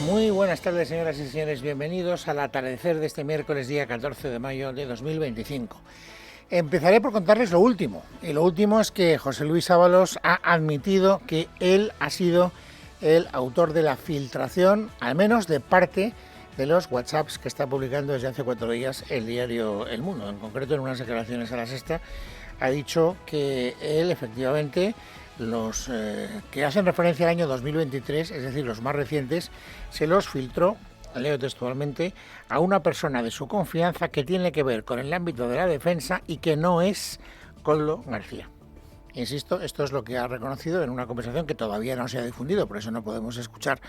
Muy buenas tardes, señoras y señores. Bienvenidos al atardecer de este miércoles, día 14 de mayo de 2025. Empezaré por contarles lo último. Y lo último es que José Luis Ábalos ha admitido que él ha sido el autor de la filtración, al menos de parte de los WhatsApps que está publicando desde hace 4 días el diario El Mundo. En concreto, en unas declaraciones a La Sexta, ha dicho que él efectivamente los que hacen referencia al año 2023, es decir, los más recientes, se los filtró, leo textualmente, a una persona de su confianza que tiene que ver con el ámbito de la defensa y que no es Koldo García. Insisto, esto es lo que ha reconocido en una conversación que todavía no se ha difundido, por eso no podemos escuchar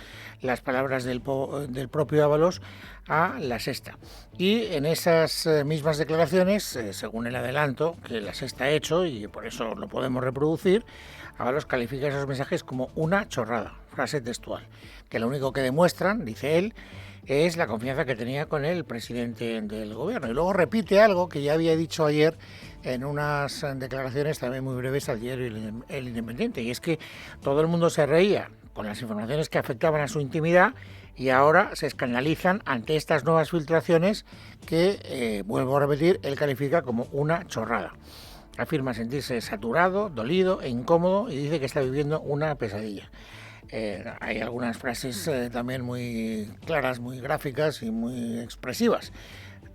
las palabras del propio Ábalos a La Sexta. Y en esas mismas declaraciones, según el adelanto que La Sexta ha hecho, y por eso lo podemos reproducir, Ábalos califica esos mensajes como una chorrada, frase textual, que lo único que demuestran, dice él, es la confianza que tenía con el presidente del gobierno. Y luego repite algo que ya había dicho ayer en unas declaraciones también muy breves al diario El Independiente, y es que todo el mundo se reía con las informaciones que afectaban a su intimidad y ahora se escandalizan ante estas nuevas filtraciones que, vuelvo a repetir, él califica como una chorrada. Afirma sentirse saturado, dolido e incómodo y dice que está viviendo una pesadilla. Hay algunas frases también muy claras, muy gráficas y muy expresivas.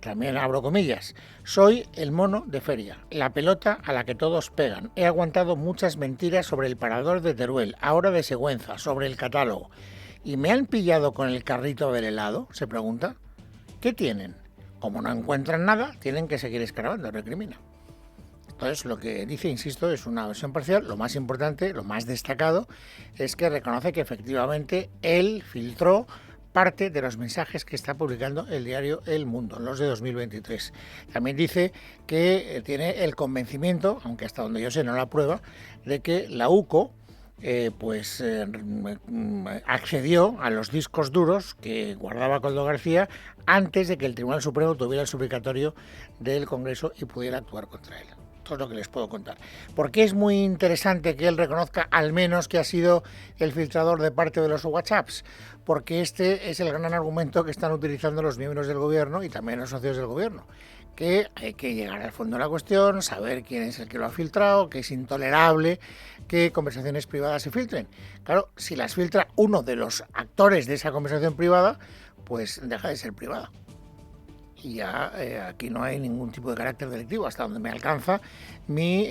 También abro comillas. Soy el mono de feria, la pelota a la que todos pegan. He aguantado muchas mentiras sobre el parador de Teruel, ahora de Sigüenza, sobre el catálogo. ¿Y me han pillado con el carrito del helado?, se pregunta. ¿Qué tienen? Como no encuentran nada, tienen que seguir escarbando, recrimina. Entonces, lo que dice, insisto, es una versión parcial. Lo más importante, lo más destacado, es que reconoce que efectivamente él filtró parte de los mensajes que está publicando el diario El Mundo, los de 2023. También dice que tiene el convencimiento, aunque hasta donde yo sé no la prueba, de que la UCO accedió a los discos duros que guardaba Koldo García antes de que el Tribunal Supremo tuviera el suplicatorio del Congreso y pudiera actuar contra él. Esto es lo que les puedo contar. ¿Por qué es muy interesante que él reconozca al menos que ha sido el filtrador de parte de los WhatsApps? Porque este es el gran argumento que están utilizando los miembros del gobierno y también los socios del gobierno, que hay que llegar al fondo de la cuestión, saber quién es el que lo ha filtrado, que es intolerable que conversaciones privadas se filtren. Claro, si las filtra uno de los actores de esa conversación privada, pues deja de ser privada. Y ya aquí no hay ningún tipo de carácter delictivo, hasta donde me alcanza mi,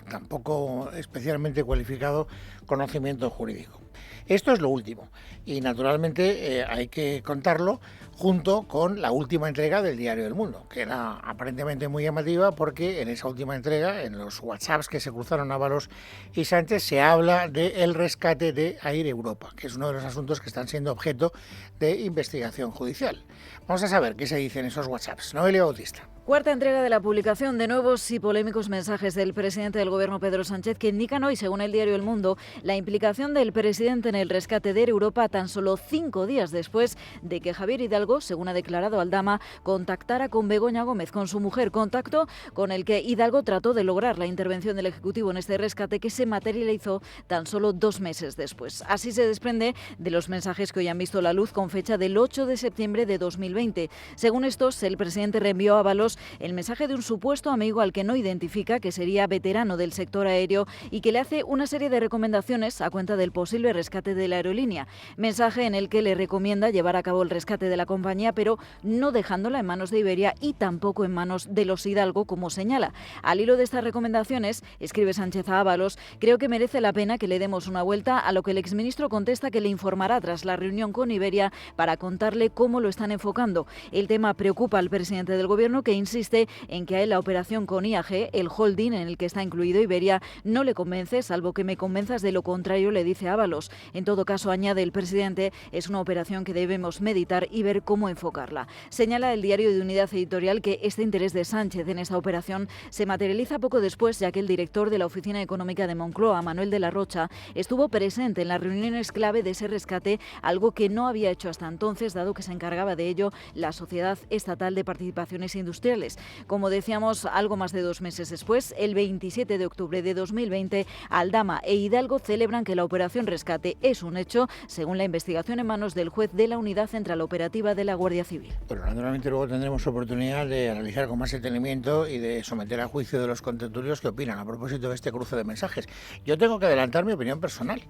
tampoco especialmente cualificado conocimiento jurídico. Esto es lo último y naturalmente hay que contarlo junto con la última entrega del diario El Mundo, que era aparentemente muy llamativa porque en esa última entrega, en los WhatsApps que se cruzaron Ábalos y Sánchez, se habla del rescate de Air Europa, que es uno de los asuntos que están siendo objeto de investigación judicial. Vamos a saber qué se dice en esos WhatsApps. Noelia Bautista. Cuarta entrega de la publicación de nuevos y polémicos mensajes del presidente del gobierno, Pedro Sánchez, que indican hoy, según el diario El Mundo, la implicación del presidente en el rescate de Air Europa tan solo 5 días después de que Javier Hidalgo, según ha declarado Aldama, contactara con Begoña Gómez, con su mujer, contacto con el que Hidalgo trató de lograr la intervención del Ejecutivo en este rescate que se materializó tan solo 2 meses después. Así se desprende de los mensajes que hoy han visto la luz con fecha del 8 de septiembre de 2020. Según estos, el presidente reenvió a Ábalos el mensaje de un supuesto amigo al que no identifica, que sería veterano del sector aéreo y que le hace una serie de recomendaciones a cuenta del posible rescate de la aerolínea. Mensaje en el que le recomienda llevar a cabo el rescate de la compañía, pero no dejándola en manos de Iberia y tampoco en manos de los Hidalgo, como señala. Al hilo de estas recomendaciones, escribe Sánchez a Ábalos, creo que merece la pena que le demos una vuelta, a lo que el exministro contesta que le informará tras la reunión con Iberia para contarle cómo lo están enfocando. El tema preocupa al presidente del gobierno, que insiste en que a él la operación con IAG, el holding en el que está incluido Iberia, no le convence, salvo que me convenzas de lo contrario, le dice Ábalos. En todo caso, añade el presidente, es una operación que debemos meditar y ver cómo enfocarla. Señala el diario de Unidad Editorial que este interés de Sánchez en esta operación se materializa poco después, ya que el director de la Oficina Económica de Moncloa, Manuel de la Rocha, estuvo presente en las reuniones clave de ese rescate, algo que no había hecho hasta entonces, dado que se encargaba de ello la Sociedad Estatal de Participaciones Industriales, sociales. Como decíamos, algo más de 2 meses después, el 27 de octubre de 2020, Aldama e Hidalgo celebran que la operación Rescate es un hecho, según la investigación en manos del juez de la Unidad Central Operativa de la Guardia Civil. Bueno, naturalmente luego tendremos oportunidad de analizar con más detenimiento y de someter a juicio de los contertulios que opinan a propósito de este cruce de mensajes. Yo tengo que adelantar mi opinión personal,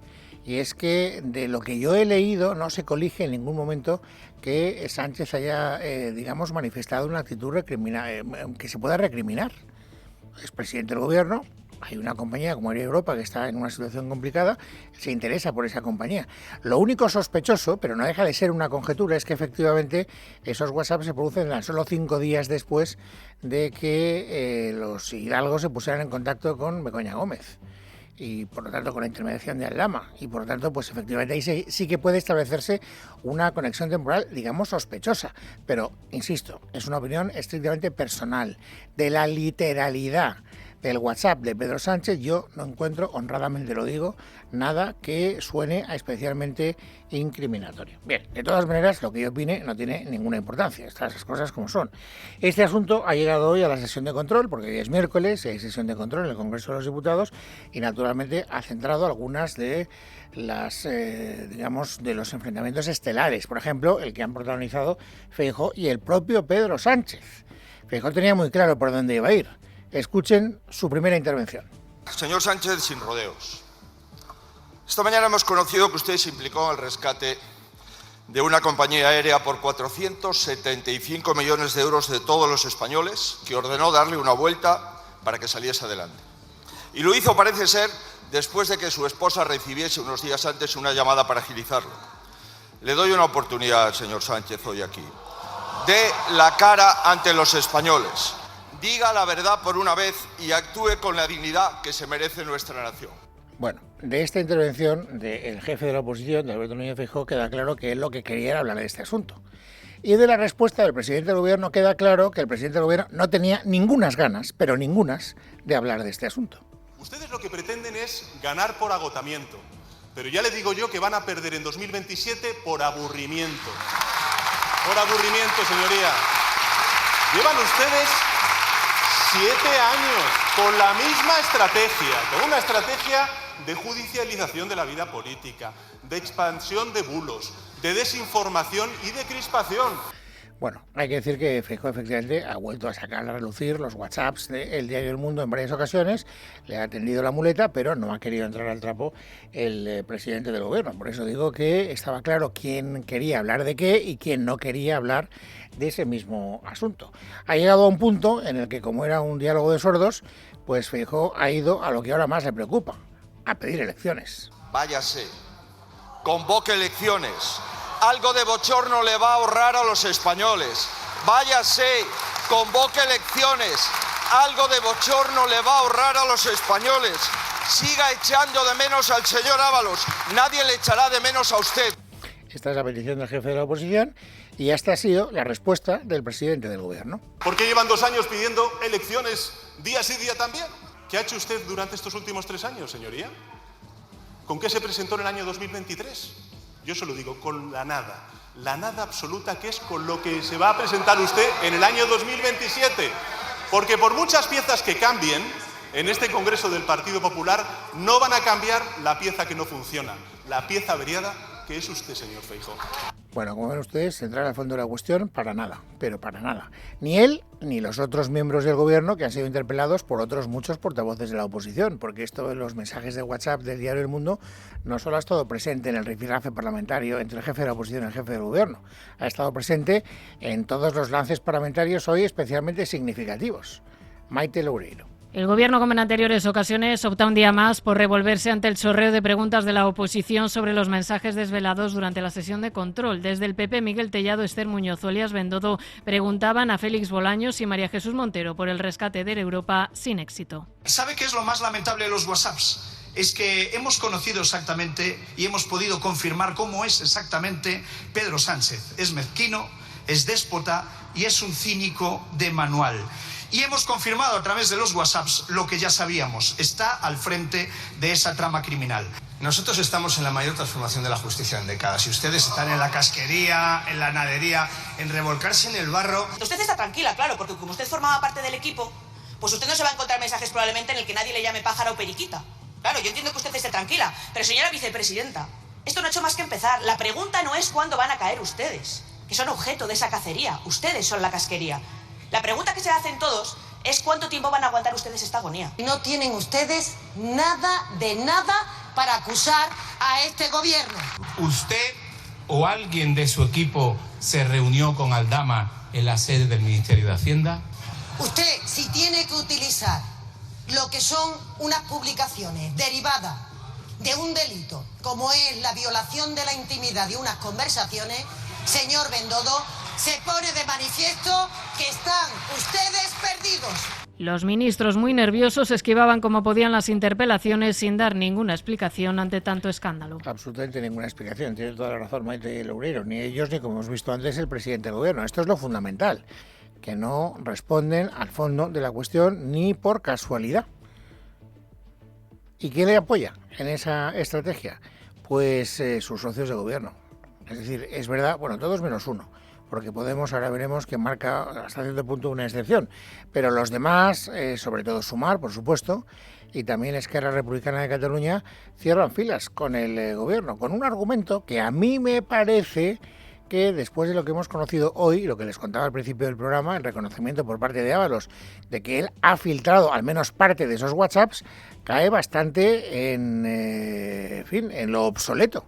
y es que de lo que yo he leído no se colige en ningún momento que Sánchez haya, digamos, manifestado una actitud que se pueda recriminar. Es presidente del gobierno, hay una compañía como Air Europa que está en una situación complicada, se interesa por esa compañía. Lo único sospechoso, pero no deja de ser una conjetura, es que efectivamente esos WhatsApp se producen tan solo 5 días después de que los hidalgos se pusieran en contacto con Begoña Gómez, y por lo tanto con la intermediación de Aldama, y por lo tanto pues efectivamente ahí sí que puede establecerse una conexión temporal, digamos, sospechosa, pero insisto, es una opinión estrictamente personal. De la literalidad del WhatsApp de Pedro Sánchez yo no encuentro, honradamente lo digo, nada que suene a especialmente incriminatorio. Bien, de todas maneras, lo que yo opine no tiene ninguna importancia, estas cosas como son. Este asunto ha llegado hoy a la sesión de control, porque hoy es miércoles, hay sesión de control en el Congreso de los Diputados, y naturalmente ha centrado algunas de las, digamos, de los enfrentamientos estelares, por ejemplo, el que han protagonizado Feijóo y el propio Pedro Sánchez. Feijóo tenía muy claro por dónde iba a ir. Escuchen su primera intervención. Señor Sánchez, sin rodeos. Esta mañana hemos conocido que usted se implicó en el rescate de una compañía aérea por 475 millones de euros de todos los españoles, que ordenó darle una vuelta para que saliese adelante. Y lo hizo, parece ser, después de que su esposa recibiese unos días antes una llamada para agilizarlo. Le doy una oportunidad, señor Sánchez, hoy aquí. Dé la cara ante los españoles. Diga la verdad por una vez y actúe con la dignidad que se merece nuestra nación. Bueno, de esta intervención del jefe de la oposición, de Alberto Núñez Feijóo, queda claro que él lo que quería era hablar de este asunto. Y de la respuesta del presidente del gobierno queda claro que el presidente del gobierno no tenía ningunas ganas, pero ningunas, de hablar de este asunto. Ustedes lo que pretenden es ganar por agotamiento, pero ya le digo yo que van a perder en 2027 por aburrimiento. Por aburrimiento, señoría. Llevan ustedes 7 años con la misma estrategia, con una estrategia de judicialización de la vida política, de expansión de bulos, de desinformación y de crispación. Bueno, hay que decir que Feijóo efectivamente ha vuelto a sacar a relucir los WhatsApps del diario El Mundo en varias ocasiones, le ha tendido la muleta, pero no ha querido entrar al trapo el presidente del gobierno. Por eso digo que estaba claro quién quería hablar de qué y quién no quería hablar de ese mismo asunto. Ha llegado a un punto en el que, como era un diálogo de sordos, pues Feijóo ha ido a lo que ahora más le preocupa, a pedir elecciones. Váyase, convoque elecciones. Algo de bochorno le va a ahorrar a los españoles. Váyase, convoque elecciones. Algo de bochorno le va a ahorrar a los españoles. Siga echando de menos al señor Ábalos. Nadie le echará de menos a usted. Esta es la petición del jefe de la oposición y esta ha sido la respuesta del presidente del gobierno. ¿Por qué llevan 2 años pidiendo elecciones día sí día también? ¿Qué ha hecho usted durante estos últimos 3 años, señoría? ¿Con qué se presentó en el año 2023? Yo se lo digo, con la nada absoluta, que es con lo que se va a presentar usted en el año 2027. Porque por muchas piezas que cambien en este Congreso del Partido Popular, no van a cambiar la pieza que no funciona, la pieza averiada que es usted, señor Feijóo. Bueno, como ven ustedes, entrar al fondo de la cuestión, para nada, pero para nada. Ni él ni los otros miembros del gobierno que han sido interpelados por otros muchos portavoces de la oposición, porque esto de los mensajes de WhatsApp del diario El Mundo no solo ha estado presente en el rifirrafe parlamentario entre el jefe de la oposición y el jefe del gobierno, ha estado presente en todos los lances parlamentarios hoy especialmente significativos. Maite Loureiro. El Gobierno, como en anteriores ocasiones, opta un día más por revolverse ante el chorreo de preguntas de la oposición sobre los mensajes desvelados durante la sesión de control. Desde el PP, Miguel Tellado, Esther Muñoz o Elías Bendodo preguntaban a Félix Bolaños y María Jesús Montero por el rescate de Air Europa sin éxito. ¿Sabe qué es lo más lamentable de los WhatsApps? Es que hemos conocido exactamente y hemos podido confirmar cómo es exactamente Pedro Sánchez. Es mezquino, es déspota y es un cínico de manual. Y hemos confirmado a través de los WhatsApps lo que ya sabíamos. Está al frente de esa trama criminal. Nosotros estamos en la mayor transformación de la justicia en décadas. Y ustedes están en la casquería, en la nadería, en revolcarse en el barro. Usted está tranquila, claro, porque como usted formaba parte del equipo, pues usted no se va a encontrar mensajes probablemente en el que nadie le llame pájaro o periquita. Claro, yo entiendo que usted esté tranquila, pero señora vicepresidenta, esto no ha hecho más que empezar. La pregunta no es cuándo van a caer ustedes, que son objeto de esa cacería. Ustedes son la casquería. La pregunta que se hacen todos es cuánto tiempo van a aguantar ustedes esta agonía. No tienen ustedes nada de nada para acusar a este gobierno. ¿Usted o alguien de su equipo se reunió con Aldama en la sede del Ministerio de Hacienda? Usted, si tiene que utilizar lo que son unas publicaciones derivadas de un delito, como es la violación de la intimidad de unas conversaciones, señor Bendodo, se pone de manifiesto que están ustedes perdidos. Los ministros, muy nerviosos, esquivaban como podían las interpelaciones sin dar ninguna explicación ante tanto escándalo. Absolutamente ninguna explicación. Tiene toda la razón Maite Loureiro. Ni ellos, ni como hemos visto antes, el presidente del gobierno. Esto es lo fundamental, que no responden al fondo de la cuestión ni por casualidad. ¿Y quién le apoya en esa estrategia? Pues sus socios de gobierno. Es decir, es verdad, bueno, todos menos uno, porque Podemos ahora veremos que marca hasta cierto punto una excepción, pero los demás, sobre todo Sumar, por supuesto, y también Esquerra Republicana de Cataluña, cierran filas con el gobierno, con un argumento que a mí me parece que después de lo que hemos conocido hoy, lo que les contaba al principio del programa, el reconocimiento por parte de Ábalos de que él ha filtrado al menos parte de esos WhatsApps, cae bastante en lo obsoleto.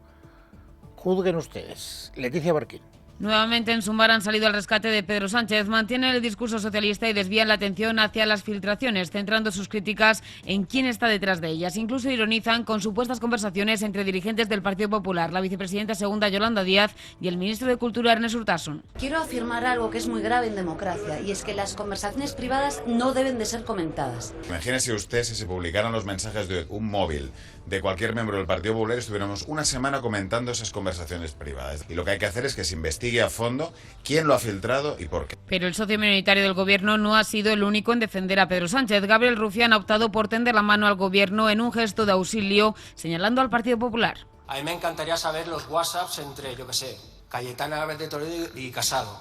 Juzguen ustedes. Leticia Barquín. Nuevamente en Sumar han salido al rescate de Pedro Sánchez. Mantienen el discurso socialista y desvían la atención hacia las filtraciones, centrando sus críticas en quién está detrás de ellas. Incluso ironizan con supuestas conversaciones entre dirigentes del Partido Popular, la vicepresidenta segunda Yolanda Díaz y el ministro de Cultura Ernest Urtasun. Quiero afirmar algo que es muy grave en democracia, y es que las conversaciones privadas no deben de ser comentadas. Imagínese usted si se publicaran los mensajes de un móvil de cualquier miembro del Partido Popular y estuviéramos una semana comentando esas conversaciones privadas. Y lo que hay que hacer es que se investigue a fondo quién lo ha filtrado y por qué. Pero el socio minoritario del gobierno no ha sido el único en defender a Pedro Sánchez. Gabriel Rufián ha optado por tender la mano al gobierno en un gesto de auxilio, señalando al Partido Popular. A mí me encantaría saber los WhatsApps entre, yo qué sé, Cayetana Álvarez de Toledo y Casado,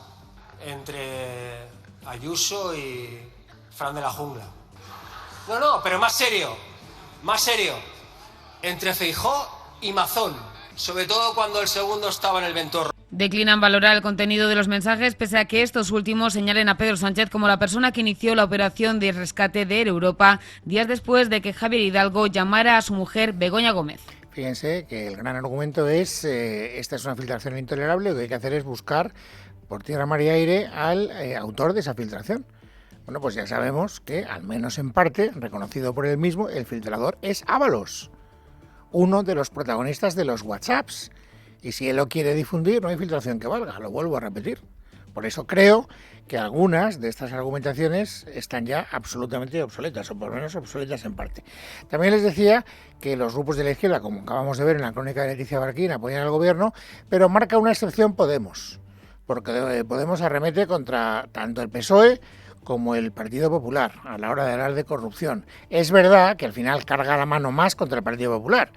entre Ayuso y Fran de la Jungla. No, pero más serio, entre Feijóo y Mazón, sobre todo cuando el segundo estaba en el Ventorro. Declinan valorar el contenido de los mensajes, pese a que estos últimos señalen a Pedro Sánchez como la persona que inició la operación de rescate de Air Europa, días después de que Javier Hidalgo llamara a su mujer Begoña Gómez. Fíjense que el gran argumento es, esta es una filtración intolerable, lo que hay que hacer es buscar por tierra, mar y aire al autor de esa filtración. Bueno, pues ya sabemos que, al menos en parte, reconocido por él mismo, el filtrador es Ábalos, uno de los protagonistas de los WhatsApps. Y si él lo quiere difundir, no hay filtración que valga, lo vuelvo a repetir. Por eso creo que algunas de estas argumentaciones están ya absolutamente obsoletas, o por lo menos obsoletas en parte. También les decía que los grupos de la izquierda, como acabamos de ver en la crónica de Leticia Barquín, apoyan al gobierno, pero marca una excepción Podemos, porque Podemos arremete contra tanto el PSOE como el Partido Popular a la hora de hablar de corrupción. Es verdad que al final carga la mano más contra el Partido Popular,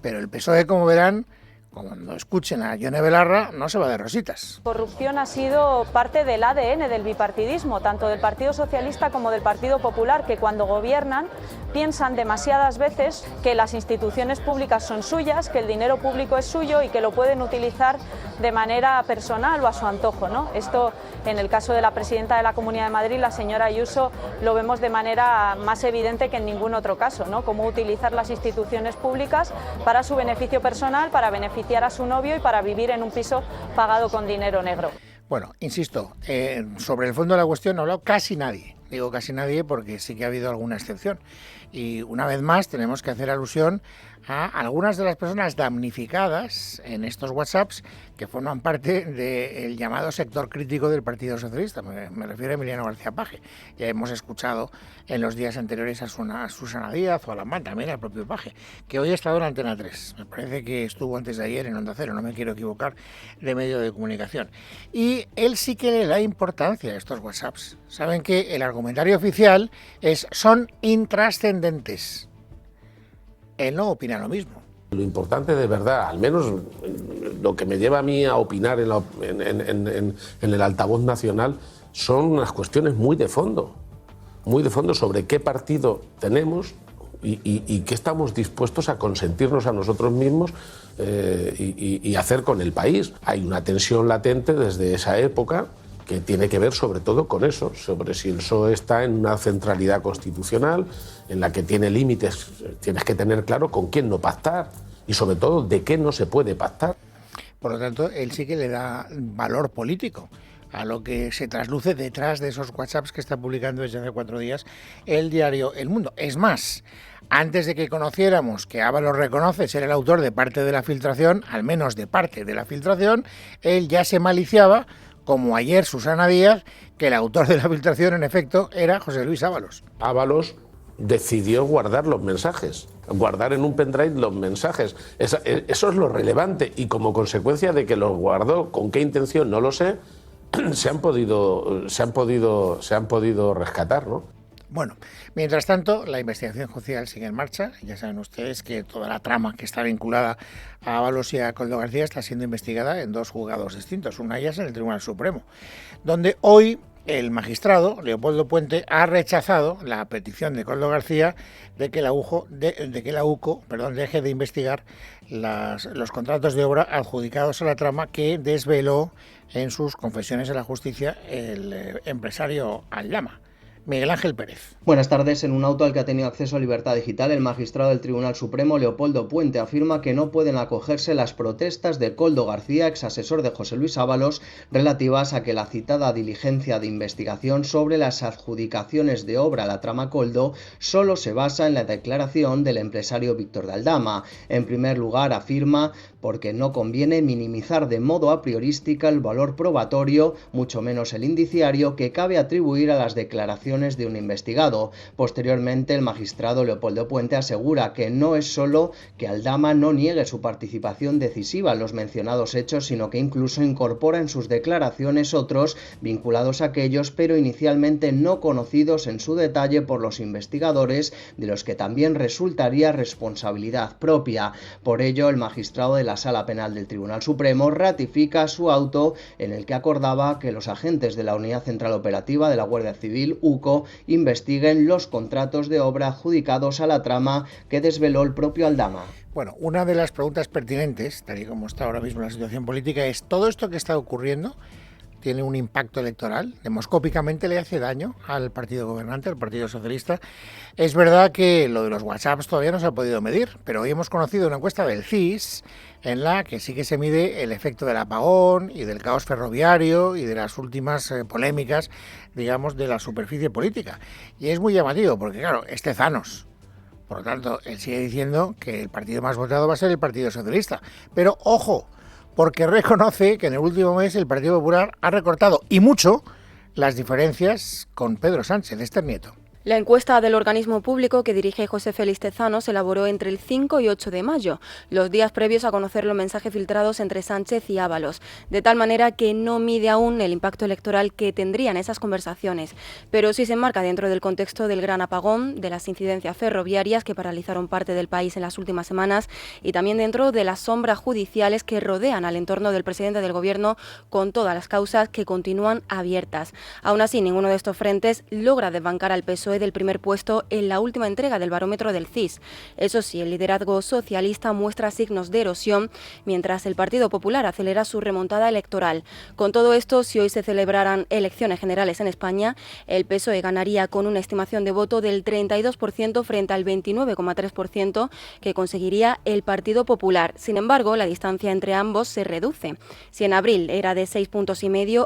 pero el PSOE, como verán, cuando escuchen a Yone Belarra, no se va de rositas. Corrupción ha sido parte del ADN del bipartidismo, tanto del Partido Socialista como del Partido Popular, que cuando gobiernan piensan demasiadas veces que las instituciones públicas son suyas, que el dinero público es suyo y que lo pueden utilizar de manera personal o a su antojo, ¿no? Esto, en el caso de la presidenta de la Comunidad de Madrid, la señora Ayuso, lo vemos de manera más evidente que en ningún otro caso, ¿no? Cómo utilizar las instituciones públicas para su beneficio personal, para beneficiar a su novio y para vivir en un piso pagado con dinero negro. Bueno, insisto, sobre el fondo de la cuestión no ha hablado casi nadie. Digo casi nadie porque sí que ha habido alguna excepción. Y una vez más tenemos que hacer alusión a algunas de las personas damnificadas en estos WhatsApps que forman parte del llamado sector crítico del Partido Socialista. Me refiero a Emiliano García Paje. Ya hemos escuchado en los días anteriores a Susana Díaz o a Lamán, también al propio Paje, que hoy ha estado en Antena 3. Me parece que estuvo antes de ayer en Onda Cero, no me quiero equivocar, de medio de comunicación. Y él sí que le da importancia a estos WhatsApps. Saben que el argumento comentario oficial es: son intrascendentes. Él no opina lo mismo. Lo importante de verdad, al menos lo que me lleva a mí a opinar en el altavoz nacional, son unas cuestiones muy de fondo sobre qué partido tenemos y qué estamos dispuestos a consentirnos a nosotros mismos y hacer con el país. Hay una tensión latente desde esa época que tiene que ver sobre todo con eso, sobre si el PSOE está en una centralidad constitucional, en la que tiene límites, tienes que tener claro con quién no pactar y sobre todo de qué no se puede pactar. Por lo tanto, él sí que le da valor político a lo que se trasluce detrás de esos WhatsApps que está publicando desde hace 4 días el diario El Mundo. Es más, antes de que conociéramos que Ábalos reconoce ser el autor de parte de la filtración, al menos de parte de la filtración, él ya se maliciaba, como ayer Susana Díaz, que el autor de la filtración, en efecto, era José Luis Ábalos. Ábalos decidió guardar los mensajes, guardar en un pendrive los mensajes. Eso es lo relevante, y como consecuencia de que los guardó, con qué intención no lo sé, se han podido rescatar, ¿no? Bueno, mientras tanto, la investigación judicial sigue en marcha. Ya saben ustedes que toda la trama que está vinculada a Ábalos y a Koldo García está siendo investigada en 2 juzgados distintos. Una de ellas en el Tribunal Supremo, donde hoy el magistrado Leopoldo Puente ha rechazado la petición de Koldo García de que la UCO deje de investigar los contratos de obra adjudicados a la trama que desveló en sus confesiones a la justicia el empresario Aldama. Miguel Ángel Pérez. Buenas tardes. En un auto al que ha tenido acceso a Libertad Digital, el magistrado del Tribunal Supremo, Leopoldo Puente, afirma que no pueden acogerse las protestas de Koldo García, exasesor de José Luis Ábalos, relativas a que la citada diligencia de investigación sobre las adjudicaciones de obra a la trama Koldo solo se basa en la declaración del empresario Víctor de Aldama. En primer lugar, afirma, porque no conviene minimizar de modo a priorística el valor probatorio, mucho menos el indiciario, que cabe atribuir a las declaraciones de un investigado. Posteriormente, el magistrado Leopoldo Puente asegura que no es solo que Aldama no niegue su participación decisiva en los mencionados hechos, sino que incluso incorpora en sus declaraciones otros vinculados a aquellos, pero inicialmente no conocidos en su detalle por los investigadores, de los que también resultaría responsabilidad propia. Por ello, el magistrado de la Sala Penal del Tribunal Supremo ratifica su auto en el que acordaba que los agentes de la Unidad Central Operativa de la Guardia Civil, UCO, investiguen los contratos de obra adjudicados a la trama que desveló el propio Aldama. Bueno, una de las preguntas pertinentes, tal y como está ahora mismo la situación política, es: ¿todo esto que está ocurriendo tiene un impacto electoral? ¿Demoscópicamente le hace daño al partido gobernante, al Partido Socialista? Es verdad que lo de los WhatsApps todavía no se ha podido medir, pero hoy hemos conocido una encuesta del CIS en la que sí que se mide el efecto del apagón y del caos ferroviario y de las últimas polémicas, digamos, de la superficie política. Y es muy llamativo porque, claro, es Tezanos. Por lo tanto, él sigue diciendo que el partido más votado va a ser el Partido Socialista. Pero, ojo, porque reconoce que en el último mes el Partido Popular ha recortado, y mucho, las diferencias con Pedro Sánchez, Esther Nieto. La encuesta del organismo público que dirige José Félix Tezanos se elaboró entre el 5 y 8 de mayo, los días previos a conocer los mensajes filtrados entre Sánchez y Ábalos, de tal manera que no mide aún el impacto electoral que tendrían esas conversaciones, pero sí se enmarca dentro del contexto del gran apagón, de las incidencias ferroviarias que paralizaron parte del país en las últimas semanas y también dentro de las sombras judiciales que rodean al entorno del presidente del Gobierno, con todas las causas que continúan abiertas. Aún así, ninguno de estos frentes logra desbancar al PSOE del primer puesto en la última entrega del barómetro del CIS. Eso sí, el liderazgo socialista muestra signos de erosión, mientras el Partido Popular acelera su remontada electoral. Con todo esto, si hoy se celebraran elecciones generales en España, el PSOE ganaría con una estimación de voto del 32% frente al 29,3% que conseguiría el Partido Popular. Sin embargo, la distancia entre ambos se reduce. Si en abril era de 6,5 puntos,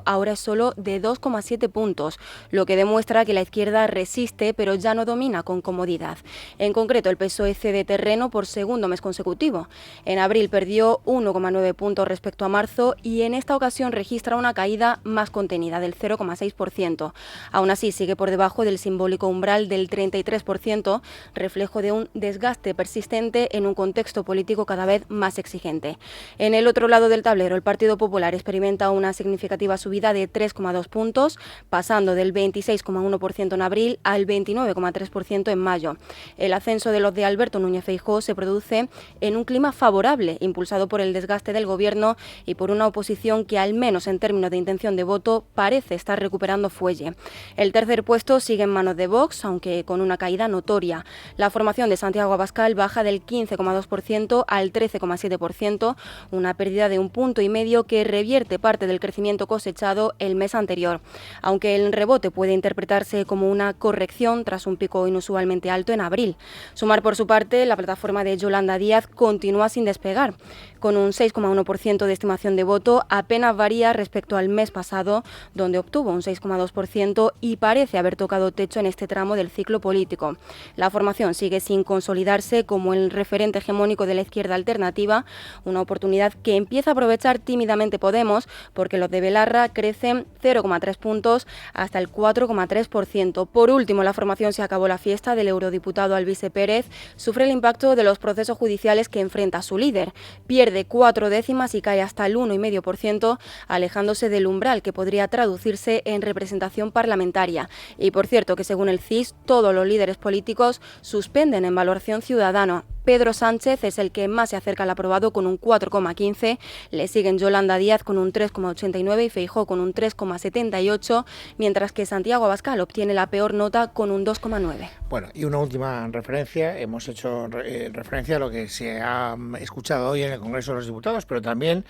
ahora es solo de 2,7 puntos, lo que demuestra que la izquierda resiste resiste, pero ya no domina con comodidad. En concreto, el PSOE cede terreno por segundo mes consecutivo. En abril perdió 1,9 puntos respecto a marzo y en esta ocasión registra una caída más contenida, del 0,6%. Aún así, sigue por debajo del simbólico umbral del 33%, reflejo de un desgaste persistente en un contexto político cada vez más exigente. En el otro lado del tablero, el Partido Popular experimenta una significativa subida de 3,2 puntos, pasando del 26,1% en abril al 29,3% en mayo. El ascenso de los de Alberto Núñez Feijóo se produce en un clima favorable, impulsado por el desgaste del Gobierno y por una oposición que, al menos en términos de intención de voto, parece estar recuperando fuelle. El tercer puesto sigue en manos de Vox, aunque con una caída notoria. La formación de Santiago Abascal baja del 15,2% al 13,7%, una pérdida de 1,5 puntos que revierte parte del crecimiento cosechado el mes anterior. Aunque el rebote puede interpretarse como una corrección tras un pico inusualmente alto en abril. Sumar, por su parte, la plataforma de Yolanda Díaz continúa sin despegar. Con un 6,1% de estimación de voto, apenas varía respecto al mes pasado, donde obtuvo un 6,2% y parece haber tocado techo en este tramo del ciclo político. La formación sigue sin consolidarse como el referente hegemónico de la izquierda alternativa, una oportunidad que empieza a aprovechar tímidamente Podemos, porque los de Belarra crecen 0,3 puntos hasta el 4,3%. Por último, la formación se acabó la fiesta del eurodiputado Alvise Pérez, sufre el impacto de los procesos judiciales que enfrenta su líder. Pierde 4 décimas y cae hasta el 1,5%, alejándose del umbral que podría traducirse en representación parlamentaria. Y por cierto que según el CIS, todos los líderes políticos suspenden en valoración ciudadana. Pedro Sánchez es el que más se acerca al aprobado con un 4,15, le siguen Yolanda Díaz con un 3,89 y Feijóo con un 3,78, mientras que Santiago Abascal obtiene la peor nota con un 2,9. Bueno, y una última referencia, hemos hecho referencia a lo que se ha escuchado hoy en el Congreso de los Diputados, pero también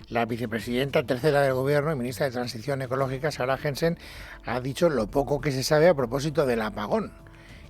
la vicepresidenta tercera del Gobierno y ministra de Transición Ecológica, Sara Jensen, ha dicho lo poco que se sabe a propósito del apagón.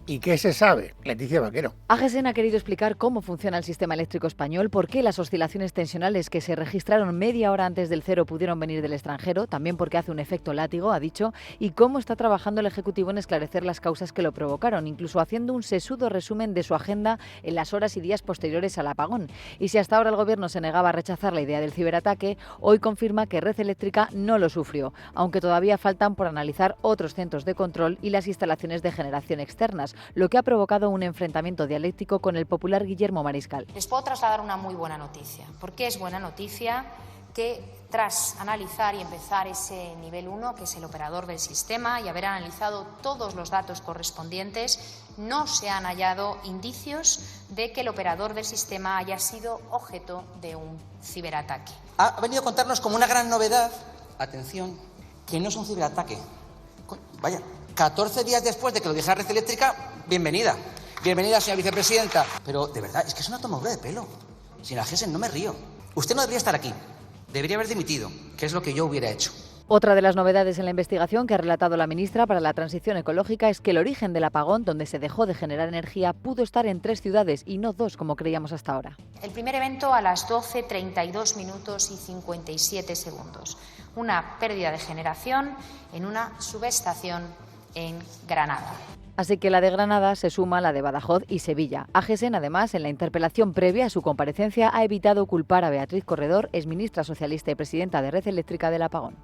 ¿Y qué se sabe? Leticia Vaquero. AGESEN ha querido explicar cómo funciona el sistema eléctrico español, por qué las oscilaciones tensionales que se registraron media hora antes del cero pudieron venir del extranjero, también porque hace un efecto látigo, ha dicho, y cómo está trabajando el Ejecutivo en esclarecer las causas que lo provocaron, incluso haciendo un sesudo resumen de su agenda en las horas y días posteriores al apagón. Y si hasta ahora el Gobierno se negaba a rechazar la idea del ciberataque, hoy confirma que Red Eléctrica no lo sufrió, aunque todavía faltan por analizar otros centros de control y las instalaciones de generación externas, lo que ha provocado un enfrentamiento dialéctico con el popular Guillermo Mariscal. Les puedo trasladar una muy buena noticia. ¿Por qué es buena noticia? Que tras analizar y empezar ese nivel 1, que es el operador del sistema, y haber analizado todos los datos correspondientes, no se han hallado indicios de que el operador del sistema haya sido objeto de un ciberataque. Ha venido a contarnos como una gran novedad, atención, que no es un ciberataque. Vaya, 14 días después de que lo dijera Red Eléctrica, bienvenida. Bienvenida, señora vicepresidenta. Pero, de verdad, es que es una tomadura de pelo. Señora Jensen, no me río. Usted no debería estar aquí. Debería haber dimitido, que es lo que yo hubiera hecho. Otra de las novedades en la investigación que ha relatado la ministra para la Transición Ecológica es que el origen del apagón, donde se dejó de generar energía, pudo estar en 3 ciudades y no 2, como creíamos hasta ahora. El primer evento a las 12:32 minutos y 57 segundos. Una pérdida de generación en una subestación en Granada. Así que la de Granada se suma a la de Badajoz y Sevilla. AGESEN, además, en la interpelación previa a su comparecencia, ha evitado culpar a Beatriz Corredor, exministra socialista y presidenta de Red Eléctrica, del apagón.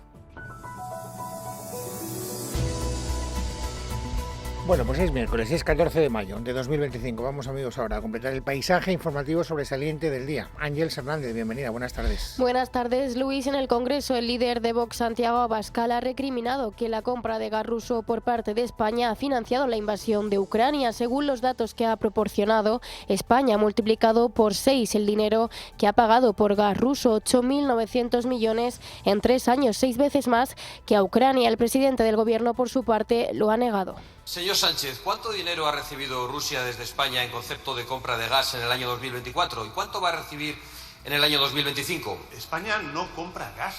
Bueno, pues es miércoles, es 14 de mayo de 2025. Vamos, amigos, ahora a completar el paisaje informativo sobresaliente del día. Ángeles Hernández, bienvenida, buenas tardes. Buenas tardes, Luis. En el Congreso, el líder de Vox, Santiago Abascal, ha recriminado que la compra de gas ruso por parte de España ha financiado la invasión de Ucrania. Según los datos que ha proporcionado, España ha multiplicado por 6 el dinero que ha pagado por gas ruso, 8.900 millones en 3 años, 6 veces más que a Ucrania. El presidente del Gobierno, por su parte, lo ha negado. Señor Sánchez, ¿cuánto dinero ha recibido Rusia desde España en concepto de compra de gas en el año 2024? ¿Y cuánto va a recibir en el año 2025? España no compra gas.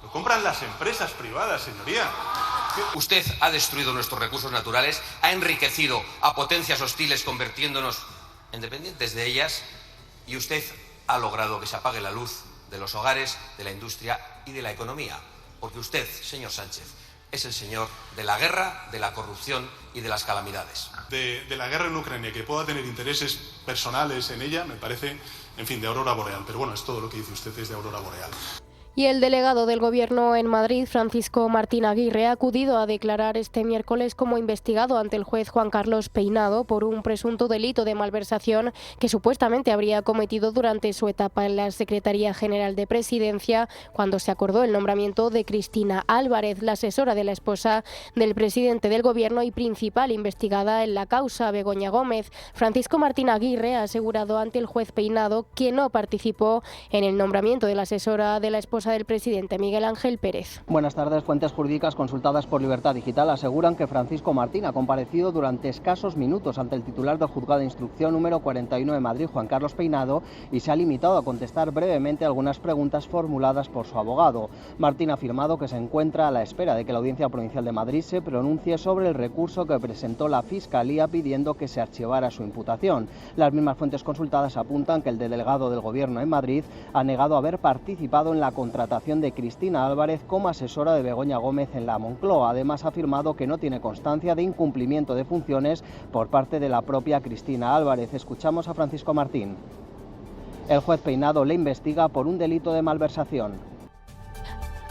Lo compran las empresas privadas, señoría. Usted ha destruido nuestros recursos naturales, ha enriquecido a potencias hostiles convirtiéndonos en dependientes de ellas y usted ha logrado que se apague la luz de los hogares, de la industria y de la economía. Porque usted, señor Sánchez, es el señor de la guerra, de la corrupción y de las calamidades. De la guerra en Ucrania, que pueda tener intereses personales en ella, me parece, en fin, de aurora boreal. Pero bueno, es todo lo que dice usted, es de aurora boreal. Y el delegado del Gobierno en Madrid, Francisco Martín Aguirre, ha acudido a declarar este miércoles como investigado ante el juez Juan Carlos Peinado por un presunto delito de malversación que supuestamente habría cometido durante su etapa en la Secretaría General de Presidencia, cuando se acordó el nombramiento de Cristina Álvarez, la asesora de la esposa del presidente del Gobierno y principal investigada en la causa, Begoña Gómez. Francisco Martín Aguirre ha asegurado ante el juez Peinado que no participó en el nombramiento de la asesora de la esposa del presidente, Miguel Ángel Pérez. Buenas tardes. Fuentes jurídicas consultadas por Libertad Digital aseguran que Francisco Martín ha comparecido durante escasos minutos ante el titular del Juzgado de Instrucción número 41 de Madrid, Juan Carlos Peinado, y se ha limitado a contestar brevemente algunas preguntas formuladas por su abogado. Martín ha afirmado que se encuentra a la espera de que la Audiencia Provincial de Madrid se pronuncie sobre el recurso que presentó la Fiscalía pidiendo que se archivara su imputación. Las mismas fuentes consultadas apuntan que el delegado del Gobierno en Madrid ha negado haber participado en la contratación de Cristina Álvarez como asesora de Begoña Gómez en la Moncloa. Además, ha afirmado que no tiene constancia de incumplimiento de funciones por parte de la propia Cristina Álvarez. Escuchamos a Francisco Martín. El juez Peinado le investiga por un delito de malversación.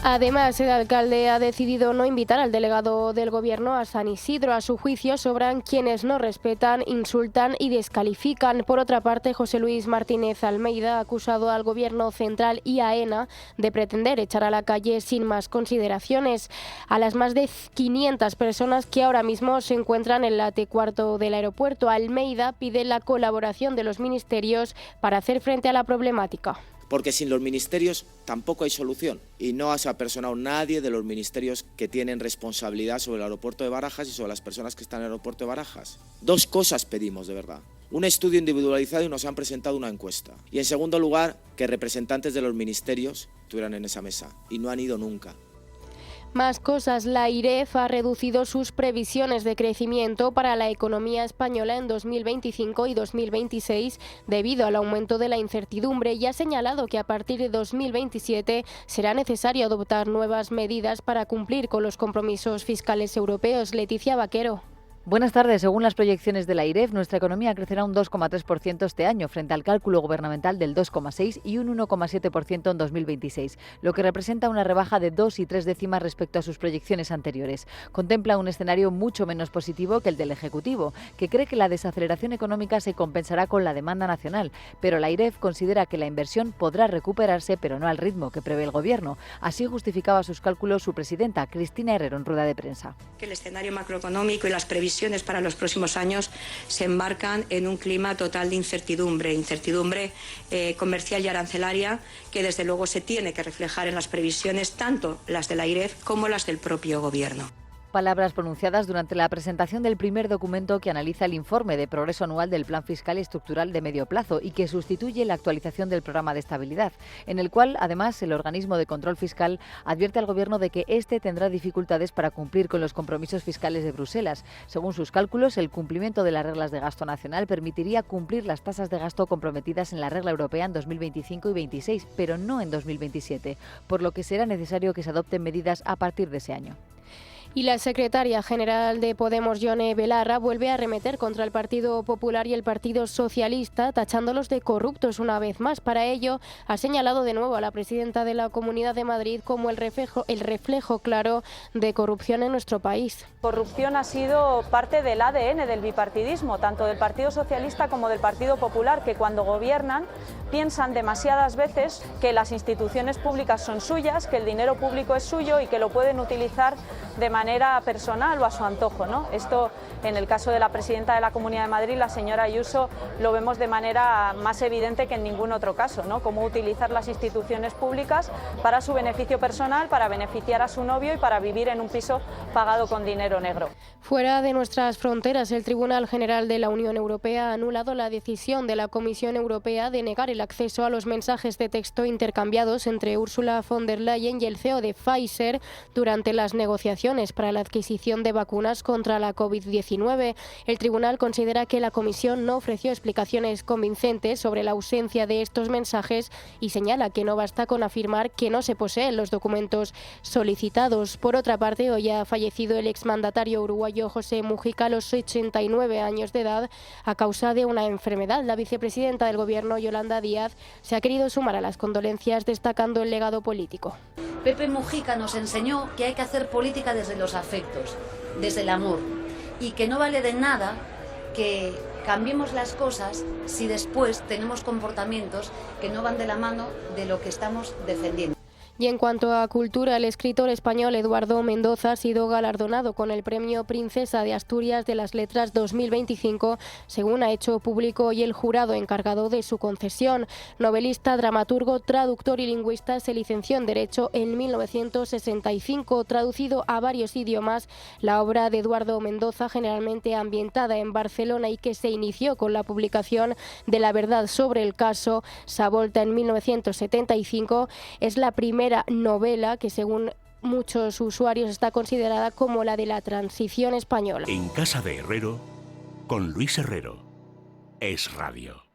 Además, el alcalde ha decidido no invitar al delegado del Gobierno a San Isidro. A su juicio, sobran quienes no respetan, insultan y descalifican. Por otra parte, José Luis Martínez Almeida ha acusado al Gobierno central y a AENA de pretender echar a la calle sin más consideraciones a las más de 500 personas que ahora mismo se encuentran en la T4 del aeropuerto. Almeida pide la colaboración de los ministerios para hacer frente a la problemática. Porque sin los ministerios tampoco hay solución y no se ha personado nadie de los ministerios que tienen responsabilidad sobre el aeropuerto de Barajas y sobre las personas que están en el aeropuerto de Barajas. Dos cosas pedimos de verdad: un estudio individualizado y nos han presentado una encuesta. Y en segundo lugar, que representantes de los ministerios estuvieran en esa mesa y no han ido nunca. Más cosas. La AIREF ha reducido sus previsiones de crecimiento para la economía española en 2025 y 2026 debido al aumento de la incertidumbre y ha señalado que a partir de 2027 será necesario adoptar nuevas medidas para cumplir con los compromisos fiscales europeos. Leticia Vaquero. Buenas tardes. Según las proyecciones de la AIREF, nuestra economía crecerá un 2,3% este año, frente al cálculo gubernamental del 2,6% y un 1,7% en 2026, lo que representa una rebaja de 2 3/10 respecto a sus proyecciones anteriores. Contempla un escenario mucho menos positivo que el del Ejecutivo, que cree que la desaceleración económica se compensará con la demanda nacional, pero la AIREF considera que la inversión podrá recuperarse, pero no al ritmo que prevé el Gobierno. Así justificaba sus cálculos su presidenta, Cristina Herrero, en rueda de prensa. Que el escenario macroeconómico y las previsiones para los próximos años se enmarcan en un clima total de incertidumbre comercial y arancelaria que desde luego se tiene que reflejar en las previsiones, tanto las de la AIREF como las del propio Gobierno. Palabras pronunciadas durante la presentación del primer documento que analiza el informe de progreso anual del Plan Fiscal y Estructural de Medio Plazo y que sustituye la actualización del Programa de Estabilidad, en el cual, además, el organismo de control fiscal advierte al Gobierno de que éste tendrá dificultades para cumplir con los compromisos fiscales de Bruselas. Según sus cálculos, el cumplimiento de las reglas de gasto nacional permitiría cumplir las tasas de gasto comprometidas en la regla europea en 2025 y 2026, pero no en 2027, por lo que será necesario que se adopten medidas a partir de ese año. Y la secretaria general de Podemos, Yone Belarra, vuelve a arremeter contra el Partido Popular y el Partido Socialista, tachándolos de corruptos una vez más. Para ello, ha señalado de nuevo a la presidenta de la Comunidad de Madrid como el reflejo claro de corrupción en nuestro país. Corrupción ha sido parte del ADN del bipartidismo, tanto del Partido Socialista como del Partido Popular, que cuando gobiernan piensan demasiadas veces que las instituciones públicas son suyas, que el dinero público es suyo y que lo pueden utilizar de manera personal o a su antojo, ¿no? Esto, en el caso de la presidenta de la Comunidad de Madrid, la señora Ayuso, lo vemos de manera más evidente que en ningún otro caso, ¿no? Cómo utilizar las instituciones públicas para su beneficio personal, para beneficiar a su novio y para vivir en un piso pagado con dinero negro. Fuera de nuestras fronteras, el Tribunal General de la Unión Europea ha anulado la decisión de la Comisión Europea de negar el acceso a los mensajes de texto intercambiados entre Ursula von der Leyen y el CEO de Pfizer durante las negociaciones para la adquisición de vacunas contra la COVID-19. El tribunal considera que la comisión no ofreció explicaciones convincentes sobre la ausencia de estos mensajes y señala que no basta con afirmar que no se poseen los documentos solicitados. Por otra parte, hoy ha fallecido el exmandatario uruguayo José Mujica a los 89 años de edad a causa de una enfermedad. La vicepresidenta del Gobierno, Yolanda Díaz, se ha querido sumar a las condolencias destacando el legado político. Pepe Mujica nos enseñó que hay que hacer política desde los afectos, desde el amor, y que no vale de nada que cambiemos las cosas si después tenemos comportamientos que no van de la mano de lo que estamos defendiendo. Y en cuanto a cultura, el escritor español Eduardo Mendoza ha sido galardonado con el Premio Princesa de Asturias de las Letras 2025, según ha hecho público hoy el jurado encargado de su concesión. Novelista, dramaturgo, traductor y lingüista, se licenció en Derecho en 1965. Traducido a varios idiomas, la obra de Eduardo Mendoza, generalmente ambientada en Barcelona y que se inició con la publicación de La verdad sobre el caso Savolta en 1975, es la primera novela que, según muchos usuarios, está considerada como la de la transición española. En Casa de Herrero, con Luis Herrero, Es Radio.